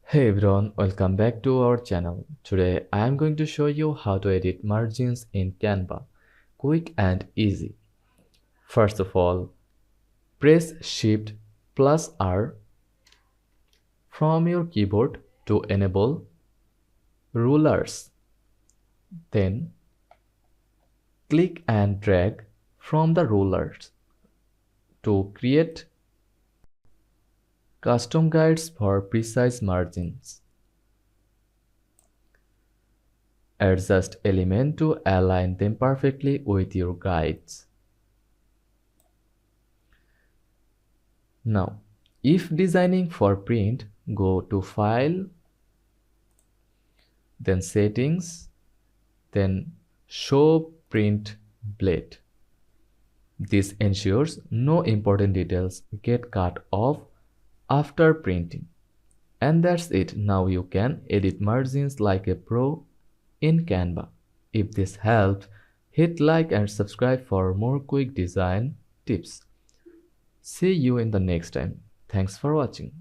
Hey everyone, welcome back to our channel. Today I am going to show you how to edit margins in Canva. Quick and easy. First of all, press Shift plus R from your keyboard to enable rulers. Then click and drag from the rulers to create custom guides for precise margins. Adjust element to align them perfectly with your guides. Now, if designing for print, go to File, then Settings, then Show Print Blade. This ensures no important details get cut off after printing. And that's it. Now you can edit margins like a pro in Canva. If this helped, hit like and subscribe for more quick design tips. See you in the next time. Thanks for watching.